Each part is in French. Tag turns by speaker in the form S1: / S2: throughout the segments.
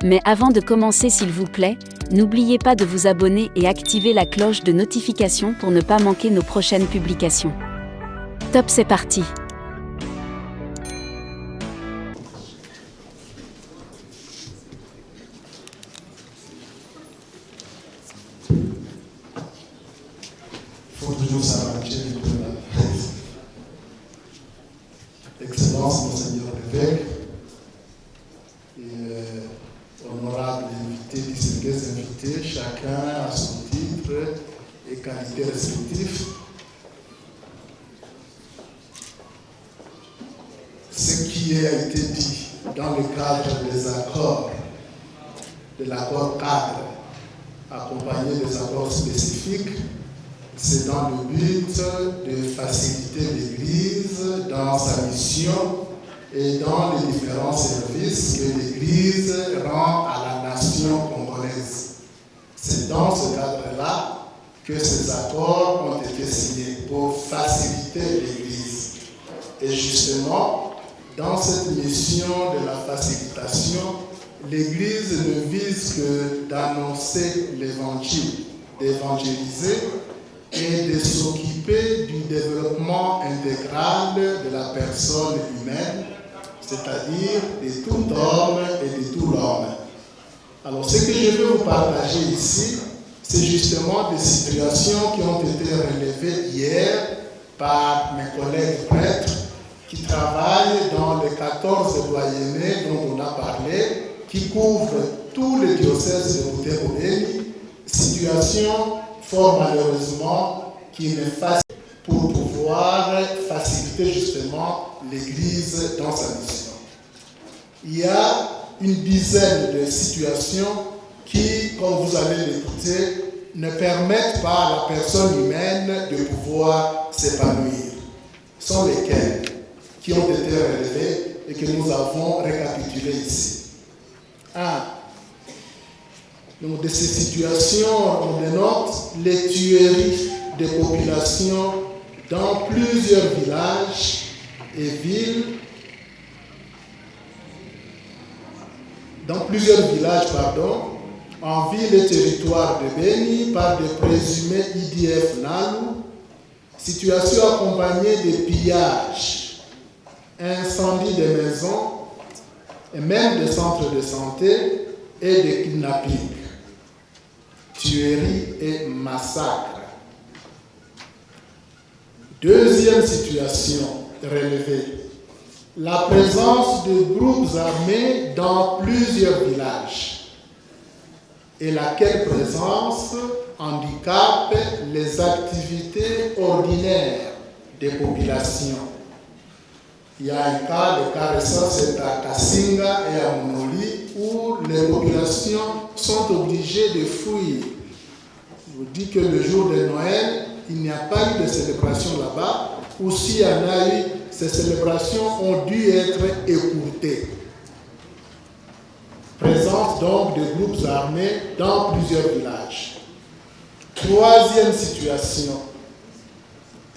S1: Mais avant de commencer, s'il vous plaît, n'oubliez pas de vous abonner et activer la cloche de notification pour ne pas manquer nos prochaines publications. Top, c'est parti!
S2: Il faut toujours s'arranger de la presse. Excellence, Monseigneur l'évêque, et honorables invités, distingués invités, chacun à son titre et qualité respectifs. Ce qui a été dit dans le cadre des accords, de l'accord cadre, accompagné des accords spécifiques, c'est dans le but de faciliter l'Église dans sa mission et dans les différents services que l'Église rend à la nation congolaise. C'est dans ce cadre-là que ces accords ont été signés pour faciliter l'Église. Et justement, dans cette mission de la facilitation, l'Église ne vise que d'annoncer l'Évangile, d'évangéliser et de s'occuper du développement intégral de la personne humaine, c'est-à-dire de tout homme et de tout l'homme. Alors, ce que je veux vous partager ici, c'est justement des situations qui ont été relevées hier par mes collègues prêtres qui travaillent dans les 14 doyennés dont on a parlé, qui couvrent tous les diocèses de Butembo-Beni, situation fort malheureusement qui ne fasse pour pouvoir faciliter justement l'Église dans sa mission. Il y a une dizaine de situations qui, comme vous allez l'écouter, ne permettent pas à la personne humaine de pouvoir s'épanouir. Ce sont lesquelles qui ont été relevées et que nous avons récapitulées ici. 1. Donc, de ces situations, on dénote les tueries de populations dans plusieurs villages et villes, en ville et territoire de Beni par des présumés IDF Nalu, situation accompagnée de pillages, incendies de maisons et même des centres de santé et de kidnappings, tueries et massacres. Deuxième situation relevée, la présence de groupes armés dans plusieurs villages et laquelle présence handicape les activités ordinaires des populations. Il y a un cas, le cas récent, c'est à Kassinga et à Monoli, où les populations sont obligées de fuir. Je vous dis que le jour de Noël, il n'y a pas eu de célébration là-bas, ou s'il y en a eu, ces célébrations ont dû être écourtées. Présence donc de groupes armés dans plusieurs villages. Troisième situation,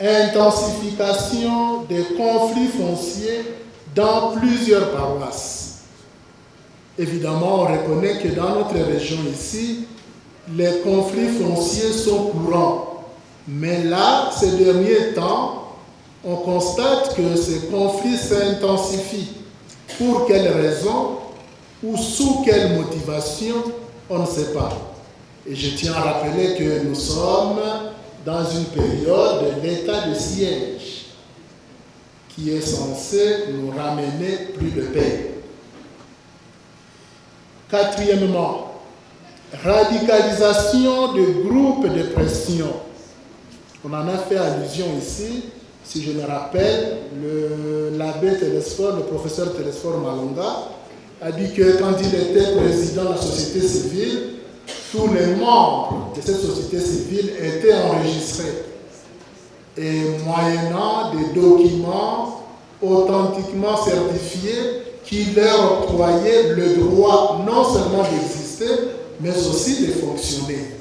S2: intensification des conflits fonciers dans plusieurs paroisses. Évidemment, on reconnaît que dans notre région ici, les conflits fonciers sont courants. Mais là, ces derniers temps, on constate que ces conflits s'intensifient. Pour quelles raisons ou sous quelle motivation, on ne sait pas. Et je tiens à rappeler que nous sommes dans une période de l'état de siège qui est censé nous ramener plus de paix. Quatrièmement, radicalisation de groupes de pression. On en a fait allusion ici, si je me rappelle, l'abbé Télésphore, le professeur Télésphore Malonga, a dit que quand il était président de la société civile, tous les membres de cette société civile étaient enregistrés. Et moyennant des documents authentiquement certifiés qui leur octroyaient le droit non seulement d'exister, mais aussi de fonctionner.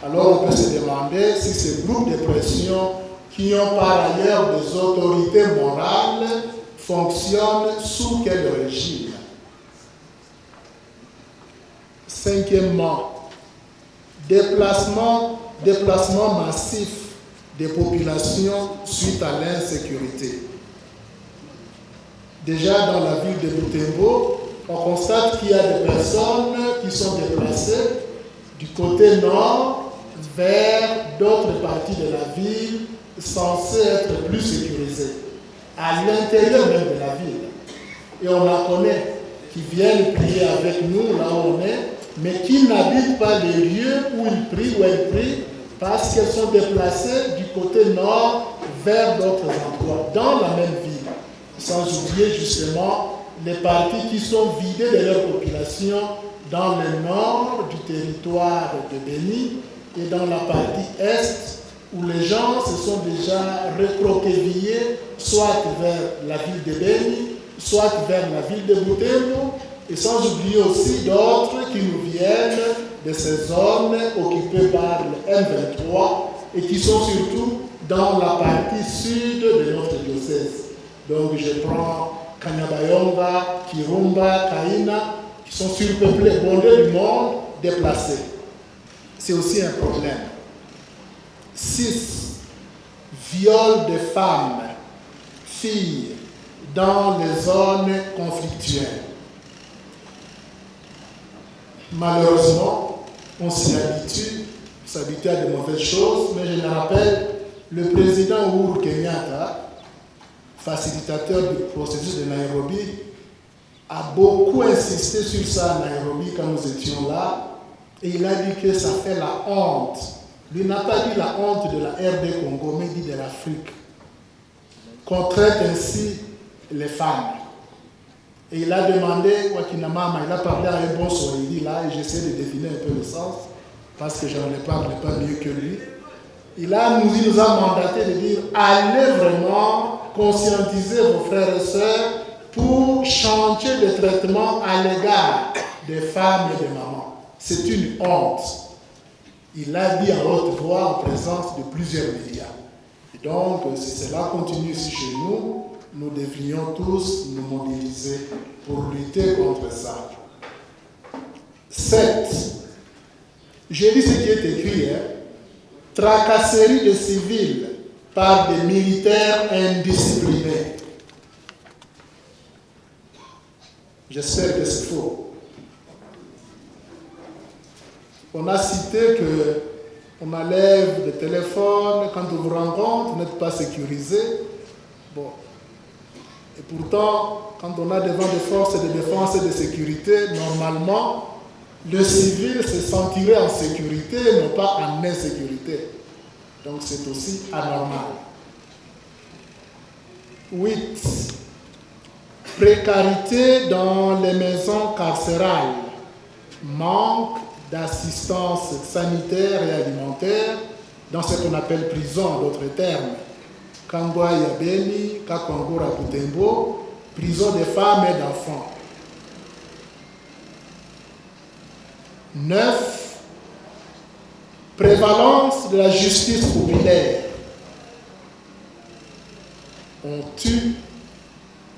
S2: Alors on peut se demander si ces groupes de pression qui ont par ailleurs des autorités morales fonctionnent sous quel régime. Cinquièmement, déplacement massif des populations suite à l'insécurité. Déjà dans la ville de Butembo, on constate qu'il y a des personnes qui sont déplacées du côté nord vers d'autres parties de la ville censées être plus sécurisées, à l'intérieur même de la ville. Et on en connaît qui viennent prier avec nous là où on est, mais qui n'habitent pas les lieux où ils prient, où elles prient, parce qu'elles sont déplacées du côté nord vers d'autres endroits, dans la même ville. Sans oublier justement les parties qui sont vidées de leur population dans le nord du territoire de Béni et dans la partie est où les gens se sont déjà recroquevillés soit vers la ville de Béni, soit vers la ville de Butembo, et sans oublier aussi d'autres qui nous viennent de ces zones occupées par le M23 et qui sont surtout dans la partie sud de notre diocèse. Donc je prends Kanyabayonga, Kirumba, Kaina, qui sont surpeuplés, bondés du monde, déplacés. C'est aussi un problème. 6. Viol de femmes, filles, dans les zones conflictuelles. Malheureusement, on s'y habitue, on s'habitue à de mauvaises choses, mais je me rappelle, le président Uhuru Kenyatta, facilitateur du processus de Nairobi, a beaucoup insisté sur ça à Nairobi quand nous étions là, et il a dit que ça fait la honte. Lui n'a pas dit la honte de la RD Congo, mais il dit de l'Afrique, qu'on traite ainsi les femmes. Et il a demandé, Wakinamama, il a parlé à un bon Swahili là, et j'essaie de deviner un peu le sens, parce que je ne parle pas mieux que lui. Il nous a mandaté de dire, allez vraiment conscientiser vos frères et sœurs pour changer de traitement à l'égard des femmes et des mamans. C'est une honte. Il l'a dit à haute voix en présence de plusieurs médias. Et donc, si cela continue ici chez nous, nous devrions tous nous mobiliser pour lutter contre ça. 7. J'ai lu ce qui est écrit, tracasserie de civils par des militaires indisciplinés. J'espère que c'est faux. On a cité qu'on enlève des téléphones, quand on vous rencontre, vous n'êtes pas sécurisé. Bon. Et pourtant, quand on a devant des forces de défense et de sécurité, normalement, le civil se sentirait en sécurité, non pas en insécurité. Donc c'est aussi anormal. 8. Précarité dans les maisons carcérales. Manque d'assistance sanitaire et alimentaire dans ce qu'on appelle prison, en d'autres termes. Kangwa Yabeni, Kakwangura Butembo, prison des femmes et d'enfants. 9. Prévalence de la justice populaire. On tue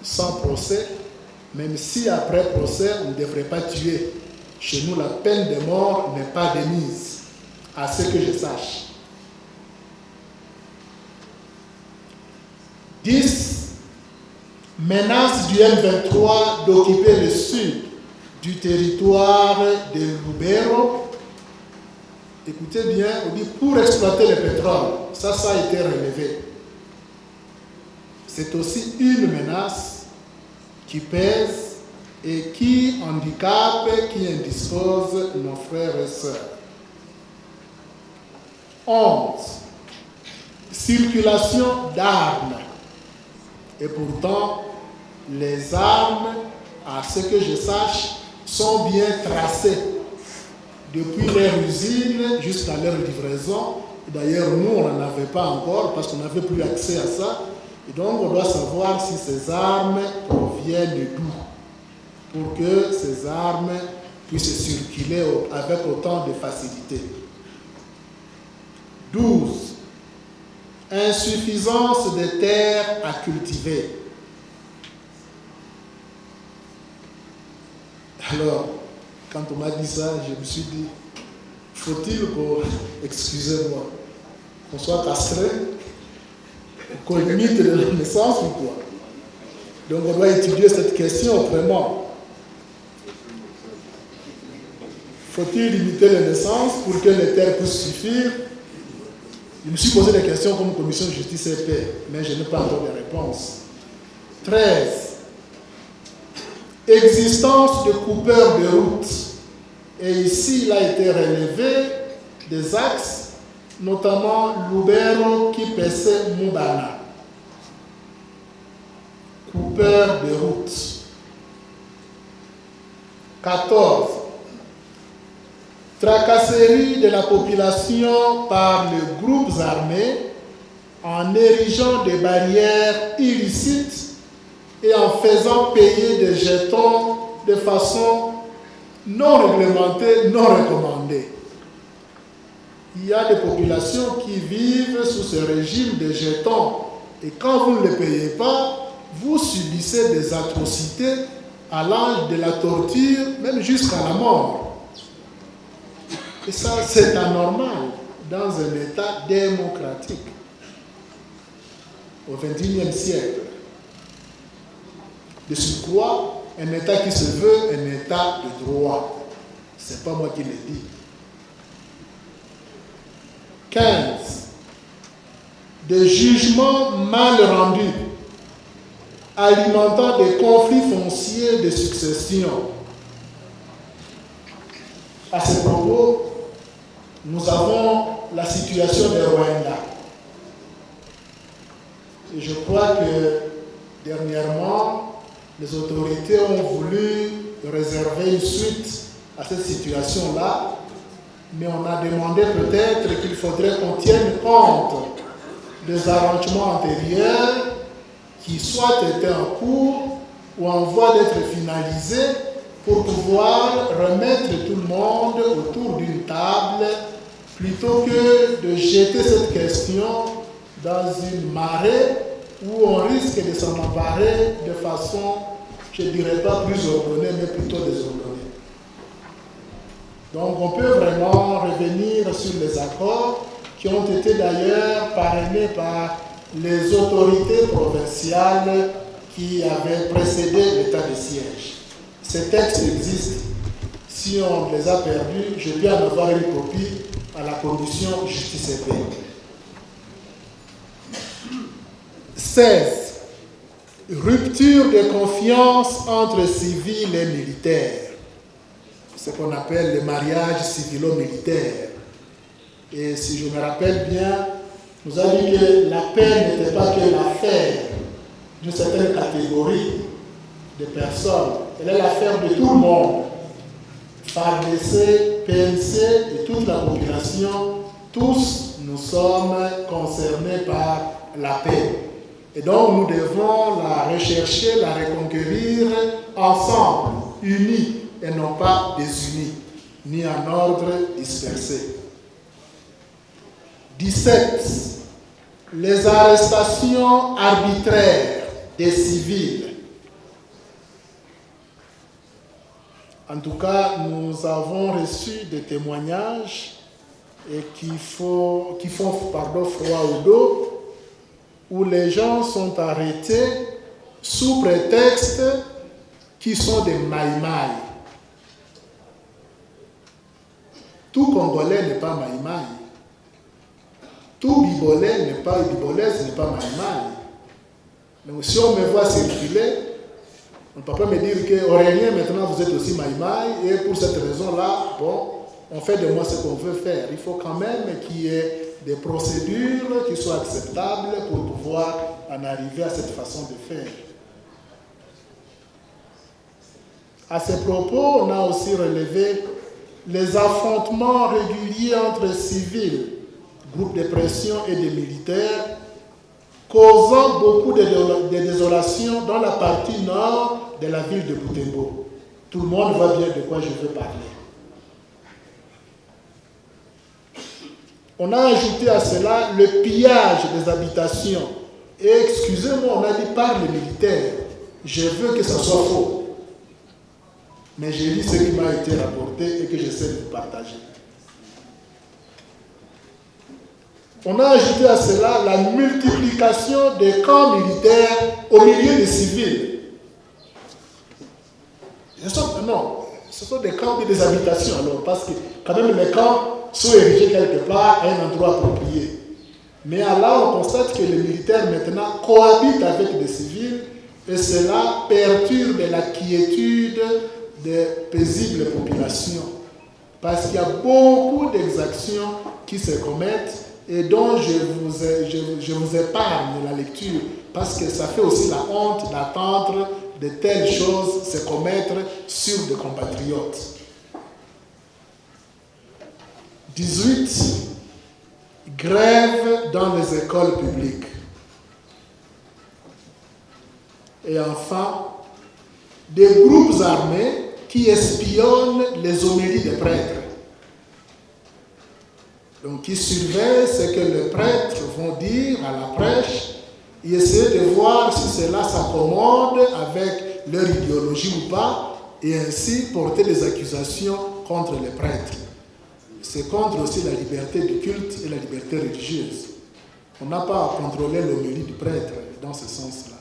S2: sans procès, même si après procès, on ne devrait pas tuer. Chez nous, la peine de mort n'est pas démise, à ce que je sache. 10. Menace du M23 d'occuper le sud du territoire de Lubero. Écoutez bien, on dit pour exploiter le pétrole. Ça a été relevé. C'est aussi une menace qui pèse et qui handicape, qui indispose nos frères et sœurs. 11. Circulation d'armes. Et pourtant, les armes, à ce que je sache, sont bien tracées depuis leur usine jusqu'à leur livraison. D'ailleurs, nous, on n'en avait pas encore parce qu'on n'avait plus accès à ça. Et donc, on doit savoir si ces armes proviennent d'où, pour que ces armes puissent circuler avec autant de facilité. 12. Insuffisance des terres à cultiver. Alors, quand on m'a dit ça, je me suis dit, faut-il excusez-moi, qu'on soit castré, qu'on limite la naissance ou quoi? Donc on doit étudier cette question autrement. Faut-il limiter les naissances pour que les terres puissent suffire? Je me suis posé des questions comme commission de justice et paix, mais je n'ai pas encore de réponse. 13. Existence de coupeurs de route. Et ici, il a été relevé des axes, notamment Lubero, Kipese, Mubana. Coupeurs de route. 14. Tracasserie de la population par les groupes armés en érigeant des barrières illicites et en faisant payer des jetons de façon non réglementée, non recommandée. Il y a des populations qui vivent sous ce régime de jetons et quand vous ne les payez pas, vous subissez des atrocités allant de la torture, même jusqu'à la mort. Et ça, c'est anormal dans un État démocratique au XXIe siècle. De surcroît, un État qui se veut un État de droit. Ce n'est pas moi qui le dis. 15. Des jugements mal rendus, alimentant des conflits fonciers de succession. À ce propos, nous avons la situation des Rwanda. Et je crois que dernièrement, les autorités ont voulu réserver une suite à cette situation-là, mais on a demandé peut-être qu'il faudrait qu'on tienne compte des arrangements antérieurs qui soit étaient en cours ou en voie d'être finalisés pour pouvoir remettre tout le monde autour d'une table plutôt que de jeter cette question dans une marée où on risque de s'en emparer de façon, je ne dirais pas plus ordonnée, mais plutôt désordonnée. Donc on peut vraiment revenir sur les accords qui ont été d'ailleurs parrainés par les autorités provinciales qui avaient précédé l'état de siège. Ces textes existent. Si on les a perdus, je peux en avoir une copie à la commission justice et paix. 16. Rupture de confiance entre civils et militaires. Ce qu'on appelle le mariage civilo-militaire. Et si je me rappelle bien, nous avons dit que la paix n'était pas que l'affaire d'une certaine catégorie de personnes. Elle est l'affaire de tout le monde. FARDC, PNC et toute la population, tous nous sommes concernés par la paix. Et donc nous devons la rechercher, la reconquérir ensemble, unis et non pas désunis, ni en ordre dispersé. 17. Les arrestations arbitraires des civils. En tout cas, nous avons reçu des témoignages et qui font froid au dos, où les gens sont arrêtés sous prétexte qu'ils sont des maïmaï. Tout Congolais n'est pas maïmaï. Tout Bibolais n'est pas Bibolaise, n'est pas maïmaï. Donc si on me voit circuler, on ne peut pas me dire qu'Aurélien, maintenant vous êtes aussi maïmaï, et pour cette raison-là, bon, on fait de moi ce qu'on veut faire. Il faut quand même qu'il y ait des procédures qui soient acceptables pour pouvoir en arriver à cette façon de faire. À ce propos, on a aussi relevé les affrontements réguliers entre civils, groupes de pression et des militaires, causant beaucoup de désolation dans la partie nord de la ville de Butembo. Tout le monde voit bien de quoi je veux parler. On a ajouté à cela le pillage des habitations. Et excusez-moi, on a dit par les militaires. Je veux que ça soit faux. mais j'ai lu ce qui m'a été rapporté et que j'essaie de partager. On a ajouté à cela la multiplication des camps militaires au milieu des civils. Ce sont des camps et des habitations alors, parce que quand même les camps sont érigés quelque part à un endroit approprié. Mais là, on constate que les militaires maintenant cohabitent avec des civils et cela perturbe la quiétude des paisibles populations. Parce qu'il y a beaucoup d'exactions qui se commettent et dont je vous épargne la lecture parce que ça fait aussi la honte d'attendre de telles choses se commettre sur des compatriotes. 18. Grève dans les écoles publiques. Et enfin, des groupes armés qui espionnent les homélies des prêtres. Donc, qui surveillent ce que les prêtres vont dire à la prêche et essayer de voir si cela s'accommode avec leur idéologie ou pas, et ainsi porter des accusations contre les prêtres. C'est contre aussi la liberté du culte et la liberté religieuse. On n'a pas à contrôler l'homélie du prêtre dans ce sens-là.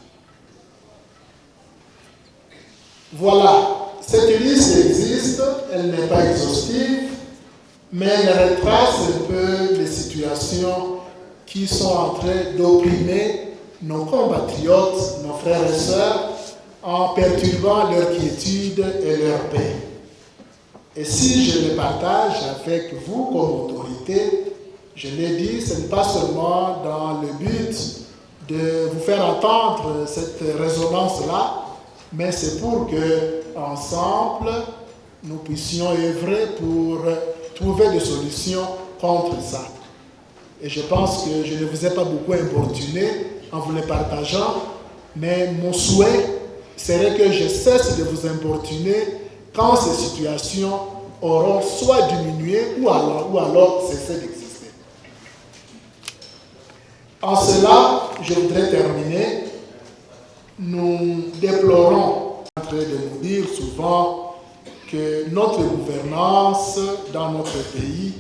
S2: Voilà, cette liste existe, elle n'est pas exhaustive, mais elle retrace un peu les situations qui sont en train d'opprimer nos compatriotes, nos frères et sœurs, en perturbant leur quiétude et leur paix. Et si je les partage avec vous comme autorité, je l'ai dit, ce n'est pas seulement dans le but de vous faire entendre cette résonance-là, mais c'est pour que, ensemble, nous puissions œuvrer pour trouver des solutions contre ça. Et je pense que je ne vous ai pas beaucoup importuné en vous les partageant, mais mon souhait serait que je cesse de vous importuner quand ces situations auront soit diminué ou alors cessé d'exister. En cela, je voudrais terminer. Nous déplorons, en train de nous dire souvent que notre gouvernance dans notre pays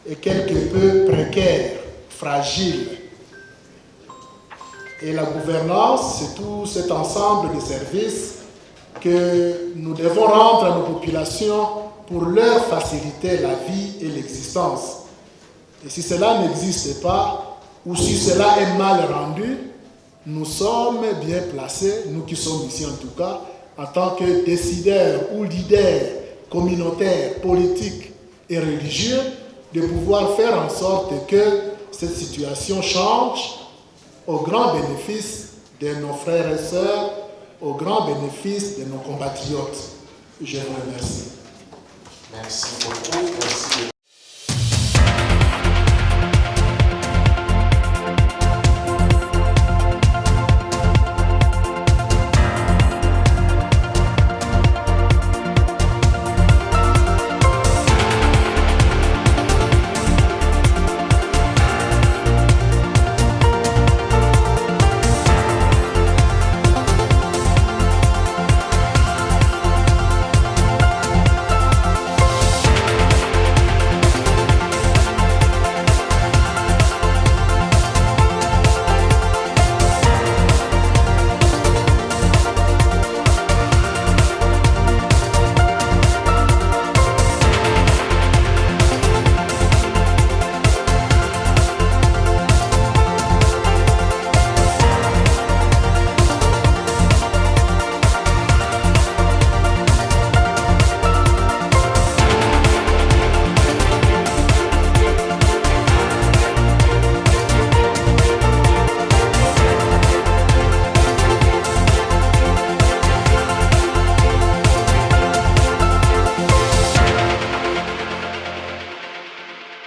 S2: est quelque peu précaire, fragile. Et la gouvernance, c'est tout cet ensemble de services que nous devons rendre à nos populations pour leur faciliter la vie et l'existence. Et si cela n'existe pas, ou si cela est mal rendu, nous sommes bien placés, nous qui sommes ici en tout cas, en tant que décideurs ou leaders communautaires, politiques et religieux, de pouvoir faire en sorte que cette situation change au grand bénéfice de nos frères et sœurs, au grand bénéfice de nos compatriotes. Je vous remercie.
S3: Merci beaucoup. Merci.